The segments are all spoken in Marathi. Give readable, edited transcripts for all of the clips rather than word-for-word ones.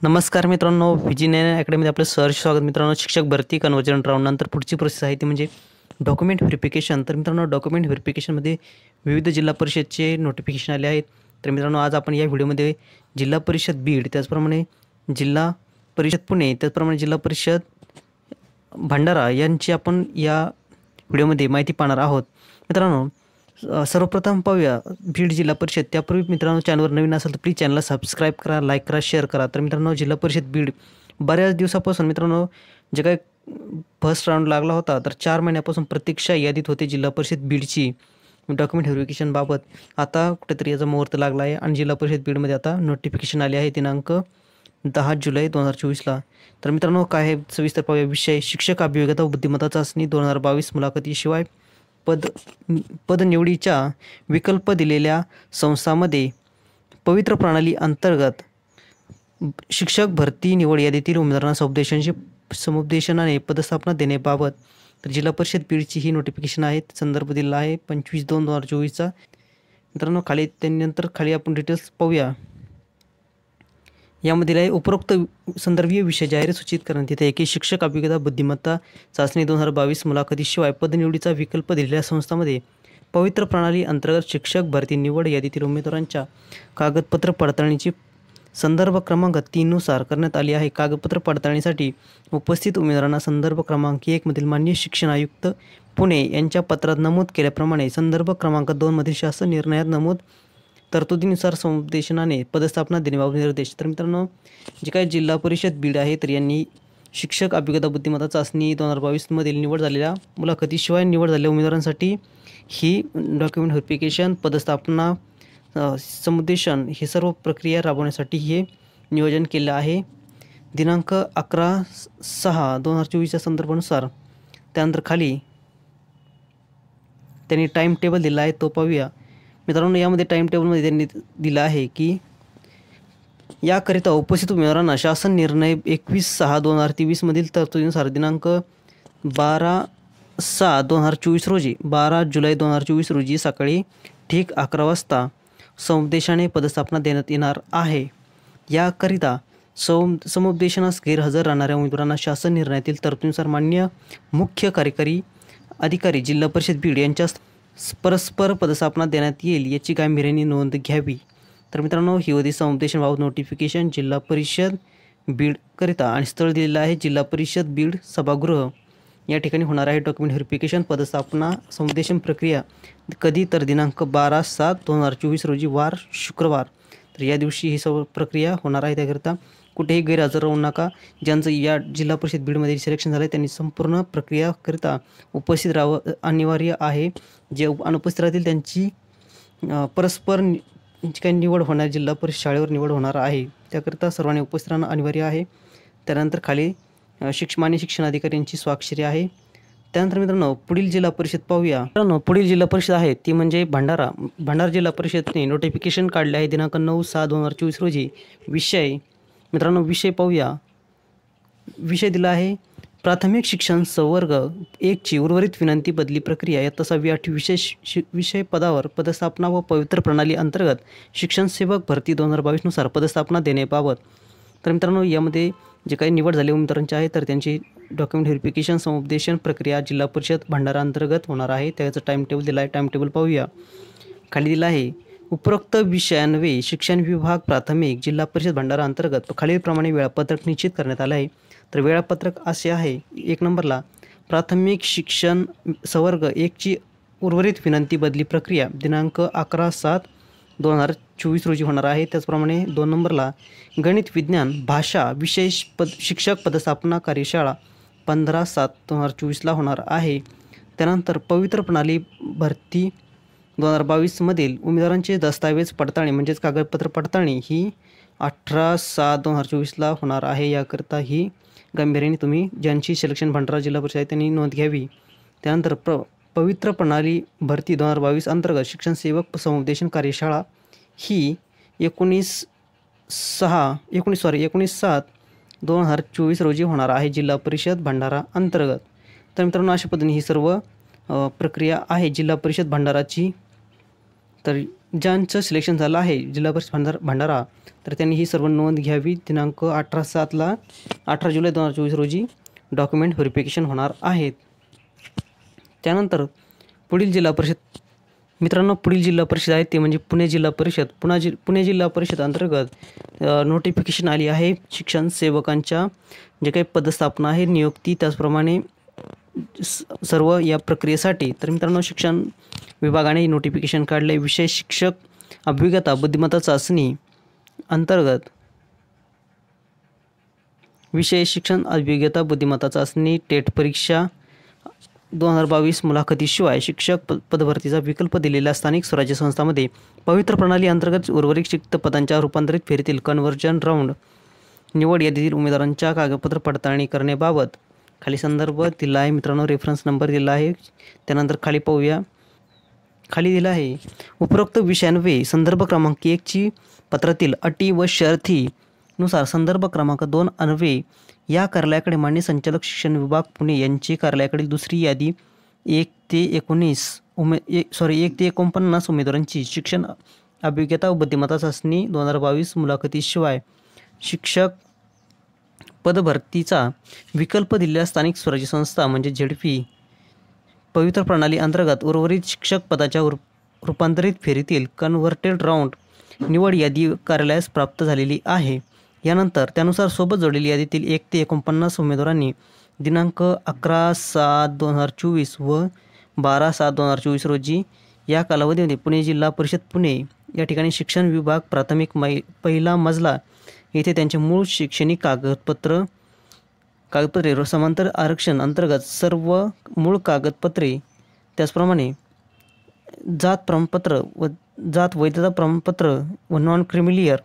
नमस्कार मित्रांनो, VG9 अकॅडमीमध्ये आपलं सहर्ष स्वागत. मित्रांनो, शिक्षक भरती कन्वर्जन राऊंड नंतर पुढची प्रोसेस आहे ती म्हणजे डॉक्युमेंट व्हेरिफिकेशन. तर मित्रांनो, डॉक्युमेंट व्हेरिफिकेशनमध्ये विविध जिल्हा परिषदचे नोटिफिकेशन आले आहेत. तर मित्रांनो, आज आपण या व्हिडिओमध्ये जिल्हा परिषद बीड, त्याचप्रमाणे जिल्हा परिषद पुणे, त्याचप्रमाणे जिल्हा परिषद भंडारा यांची आपण या व्हिडिओमध्ये माहिती पाहणार आहोत. मित्रांनो, सर्वप्रथम पाहूया बीड जिल्हा परिषद. त्यापूर्वी मित्रांनो, चॅनलवर नवीन असेल तर प्लीज चॅनलला सबस्क्राईब करा, लाईक करा, शेअर करा. तर मित्रांनो, जिल्हा परिषद बीड बऱ्याच दिवसापासून मित्रांनो जे काही फर्स्ट राऊंड लागला होता, तर 4 महिन्यापासून प्रतीक्षा यादीत होते जिल्हा परिषद बीडची डॉक्युमेंट व्हेरिफिकेशनबाबत. आता कुठेतरी याचा मुहूर्त लागला आहे आणि जिल्हा परिषद बीडमध्ये आता नोटिफिकेशन आले आहे दिनांक 10 जुलै 2024ला. तर मित्रांनो, काय आहे सविस्तर पाहूया. विषय शिक्षक अभियोग्यता व बुद्धिमत्ता चाचणी 2022 मुलाखतीशिवाय पद निवडीच्या विकल्प दिलेल्या संस्थांमध्ये पवित्र प्रणाली अंतर्गत शिक्षक भरती निवड यादीतील उमेदवारांना समुपदेशनाने पदस्थापना देण्याबाबत. तर जिल्हा परिषद बीडची ही नोटिफिकेशन आहे. संदर्भ दिला आहे 25/2/2024चा. मित्रांनो, खाली आपण डिटेल्स पाहूया. यामध्ये आहे उपरोक्त संदर्भीय विषय जाहीर सूचित करण्यात येते की शिक्षक अभियोग्यता बुद्धिमत्ता चाचणी 2022 मुलाखतीशिवाय पदनिवडीचा विकल्प दिलेल्या संस्थांमध्ये पवित्र प्रणाली अंतर्गत शिक्षक भरती निवड यादीतील उमेदवारांच्या कागदपत्र पडताळणीची संदर्भ क्रमांक 3 नुसार करण्यात आली आहे. कागदपत्र पडताळणीसाठी उपस्थित उमेदवारांना संदर्भ क्रमांक 1 मधील माननीय शिक्षण आयुक्त पुणे यांच्या पत्रात नमूद केल्याप्रमाणे संदर्भ क्रमांक 2 मधील शासन निर्णयात नमूद तरतुदीनुसार समुपदेशनाने पदस्थापना देण्याबाबत निर्देश. तर मित्रांनो, जे काही जिल्हा परिषद बीड आहे, तर यांनी शिक्षक अभियोग्यता बुद्धिमत्ता चाचणी 2022 मधील निवड झालेल्या मुलाखतीशिवाय निवड झालेल्या उमेदवारांसाठी ही डॉक्युमेंट व्हेरिफिकेशन, पदस्थापना, समुपदेशन ही सर्व प्रक्रिया राबवण्यासाठी हे नियोजन केलं आहे दिनांक 11/6/2024च्या संदर्भानुसार. त्यानंतर खाली त्यांनी टाईम टेबल दिला आहे, तो पाहूया. मित्रांनो, यामध्ये टाईम टेबलमध्ये त्यांनी दिलं आहे की याकरिता उपस्थित उमेदवारांना शासन निर्णय 21/6/2023 मधील तरतुदीनुसार दिनांक 12/6/2024 रोजी 12 जुलै 2024 रोजी सकाळी ठीक 11 वाजता समुपदेशाने पदस्थापना देण्यात येणार आहे. याकरिता समुपदेशनास गैरहजर राहणाऱ्या उमेदवारांना शासन निर्णयातील तरतुदीनुसार मान्य मुख्य कार्यकारी अधिकारी जिल्हा परिषद बीड यांच्या परस्पर पदस्थापना देण्यात येईल याची गांभीर्याने नोंद घ्यावी. तर मित्रांनो, ही होती समुपदेशनबाबत नोटिफिकेशन जिल्हा परिषद बीडकरिता आणि स्थळ दिलेलं आहे जिल्हा परिषद बीड सभागृह. या ठिकाणी होणार आहे डॉक्युमेंट व्हेरिफिकेशन, पदस्थापना, समुपदेशन प्रक्रिया कधी, तर दिनांक 12/7/2024 रोजी वार शुक्रवार. तर या दिवशी ही सर्व प्रक्रिया होणार आहे. त्याकरिता कुठेही गैरहजर राहू नका. ज्यांचं या जिल्हा परिषद बीडमध्ये सिलेक्शन झालं आहे त्यांनी संपूर्ण प्रक्रियाकरिता उपस्थित राहावं अनिवार्य आहे. जे अनुपस्थित राहतील त्यांची परस्पर जी काही निवड होणार, जिल्हा परिषद शाळेवर निवड होणार आहे, त्याकरिता सर्वांनी उपस्थित राहणं अनिवार्य आहे. त्यानंतर खाली मान्य शिक्षण अधिकाऱ्यांची स्वाक्षरी आहे. त्यानंतर मित्रांनो, पुढील जिल्हा परिषद पाहूया. मित्रांनो, पुढील जिल्हा परिषद आहे ती म्हणजे भंडारा जिल्हा परिषदने नोटिफिकेशन काढले आहे दिनांक 9/6/2024 रोजी. विषय पाहूया. विषय दिला आहे प्राथमिक शिक्षण संवर्ग 1ची उर्वरित विनंती बदली प्रक्रिया. इयत्ता 6वी-8वी विषय पदावर पदस्थापना व पवित्र प्रणाली अंतर्गत शिक्षण सेवक भरती 2022 नुसार पदस्थापना देण्याबाबत. तर मित्रांनो, यामध्ये जे काही निवड झाले उमेदवारांचे आहे तर त्यांची डॉक्युमेंट व्हेरिफिकेशन, समुपदेशन प्रक्रिया जिल्हा परिषद भंडारा अंतर्गत होणार आहे. त्याचं टाईम टेबल दिला आहे. टाईम टेबल पाहूया. खाली दिला आहे उपरोक्त विषयान्वये शिक्षण विभाग प्राथमिक जिल्हा परिषद भंडारा अंतर्गत खालीलप्रमाणे वेळापत्रक निश्चित करण्यात आले आहे. तर वेळापत्रक असे आहे. 1 नंबरला प्राथमिक शिक्षण संवर्ग 1ची उर्वरित विनंती बदली प्रक्रिया दिनांक 11/7/2024 रोजी होणार आहे. त्याचप्रमाणे 2 नंबरला गणित, विज्ञान, भाषा विषय शिक्षक पदस्थापना कार्यशाळा 15/7/2024ला होणार आहे. त्यानंतर पवित्र प्रणाली भरती 2022 मधील उमेदवारांचे दस्तावेज पडताळणी म्हणजेच कागदपत्र पडताळणी ही 18/7/2024ला होणार आहे. याकरिता ही गांभीर्याने तुम्ही ज्यांची सिलेक्शन भंडारा जिल्हा परिषद आहे त्यांनी नोंद घ्यावी. त्यानंतर पवित्र प्रणाली भरती 2022 अंतर्गत शिक्षण सेवक समुपदेशन कार्यशाळा ही 19/7/2024 रोजी होणार आहे जिल्हा परिषद भंडारा अंतर्गत. तर मित्रांनो, अशा पद्धतीने ही सर्व प्रक्रिया आहे जिल्हा परिषद भंडाराची. तर ज्यांचं सिलेक्शन झालं आहे जिल्हा परिषद भंडारा तर त्यांनी ही सर्व नोंद घ्यावी. दिनांक 18 जुलै 2024 रोजी डॉक्युमेंट व्हेरिफिकेशन होणार आहेत. त्यानंतर पुढील जिल्हा परिषद मित्रांनो, पुढील जिल्हा परिषद आहे ते म्हणजे पुणे जिल्हा परिषद. पुणे जिल्हा परिषद अंतर्गत नोटिफिकेशन आली आहे. शिक्षण सेवकांच्या जे काही पदस्थापना आहे, नियुक्ती, त्याचप्रमाणे सर्व या प्रक्रियेसाठी तर मित्रांनो शिक्षण विभागाने नोटिफिकेशन काढले. विषय शिक्षक अभिज्ञता बुद्धिमत्ता चाचणी अंतर्गत विषय शिक्षण अभिज्ञता बुद्धिमत्ता चाचणी टेट परीक्षा 2022 मुलाखतीशिवाय शिक्षक पदभरतीचा विकल्प दिलेल्या स्थानिक स्वराज्य संस्थांमध्ये पवित्र प्रणाली अंतर्गत उर्वरित रिक्त पदांच्या रूपांतरित फेरीतील कन्व्हर्जन राऊंड निवड यादीतील उमेदवारांच्या कागदपत्र पडताळणी करण्याबाबत खाली संदर्भ दिला आहे. मित्रांनो, रेफरन्स नंबर दिला आहे. त्यानंतर खाली पाहूया. खाली दिला आहे उपरोक्त विषयांवे संदर्भ क्रमांक 1 ची पत्रातील अटी व शर्थीनुसार संदर्भ क्रमांक 2 अन्वये या कार्यालयाकडे मान्य संचालक शिक्षण विभाग पुणे यांची कार्यालयाकडील दुसरी यादी 1 ते 49 उमेदवारांची शिक्षण अभिज्ञता व बुद्धिमत्ता चाचणी 2022 मुलाखतीशिवाय शिक्षक पदभरतीचा विकल्प दिलेल्या स्थानिक स्वराज्य संस्था म्हणजे झेडपी पवित्र प्रणाली अंतर्गत उर्वरित शिक्षक पदाच्या रूपांतरित फेरीतील कन्व्हर्टेड राऊंड निवड यादी कार्यालयास प्राप्त झालेली आहे. यानंतर त्यानुसार सोबत जोडलेली यादीतील 1 ते 49 उमेदवारांनी दिनांक 11/7/2024 व 12/7/2024 रोजी या कालावधीमध्ये पुणे जिल्हा परिषद पुणे या ठिकाणी शिक्षण विभाग प्राथमिक पहिला मजला येथे त्यांचे मूळ शैक्षणिक कागदपत्रे समांतर आरक्षण अंतर्गत सर्व मूळ कागदपत्रे, त्याचप्रमाणे जात प्रमाणपत्र व जात वैधता प्रमाणपत्र व नॉन क्रिमिलियर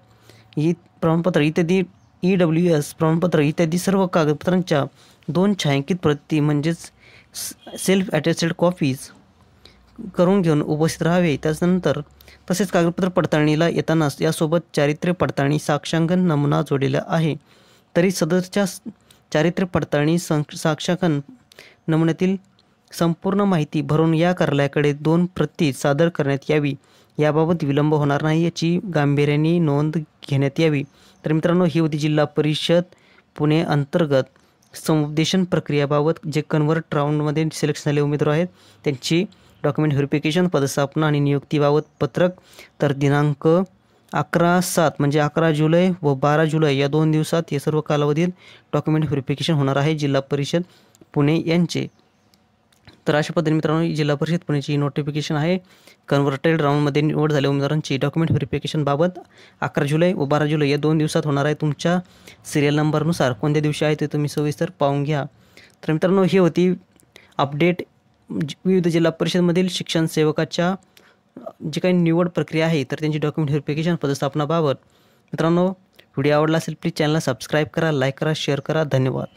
प्रमाणपत्र इत्यादी EWS प्रमाणपत्र इत्यादी सर्व कागदपत्रांच्या 2 छायांकित प्रती म्हणजेच सेल्फ अटेस्टेड कॉपीज करून घेऊन उपस्थित राहावे. त्यानंतर तसेच कागदपत्र पडताळणीला येताना यासोबत चारित्र्य पडताळणी साक्षांकन नमुना जोडलेला आहे. तरी सदरच्या चारित्र्य पडताळणी साक्षांकन नमुन्यातील संपूर्ण माहिती भरून या कार्यालयाकडे 2 प्रती सादर करण्यात यावी. याबाबत विलंब होणार नाही याची गांभीर्याने नोंद घेण्यात यावी. तर मित्रांनो, ही होती जिल्हा परिषद पुणे अंतर्गत समुपदेशन प्रक्रियाबाबत जे कन्व्हर्ट राऊंडमध्ये सिलेक्शन झाले उमेदवार आहेत त्यांची डॉक्युमेंट व्हेरिफिकेशन, पदस्थापना आणि नियुक्तीबाबत पत्रक. तर दिनांक 11/7 म्हणजे 11 जुलै व 12 जुलै या 2 दिवसात या सर्व कालावधीत डॉक्युमेंट व्हेरिफिकेशन होणार आहे जिल्हा परिषद पुणे यांचे. तर अशा पद्धतीने मित्रांनो जिल्हा परिषद पुणेची नोटिफिकेशन आहे. कन्व्हर्टेड राऊंडमध्ये निवड झालेल्या उमेदवारांची डॉक्युमेंट व्हेरिफिकेशन बाबत 11 जुलै व 12 जुलै या 2 दिवसात होणार आहे. तुमच्या सिरियल नंबरनुसार कोणत्या दिवशी आहे ते तुम्ही सविस्तर पाहून घ्या. तर मित्रांनो, ही होती अपडेट विविध जिल्हा परिषदमधील शिक्षण सेवकाच्या जी काही निवड प्रक्रिया आहे तर त्यांची डॉक्युमेंट व्हेरिफिकेशन पदस्थापनाबाबत. मित्रांनो, व्हिडिओ आवडला असेल प्लीज चॅनलला सबस्क्राईब करा, लाईक करा, शेअर करा. धन्यवाद.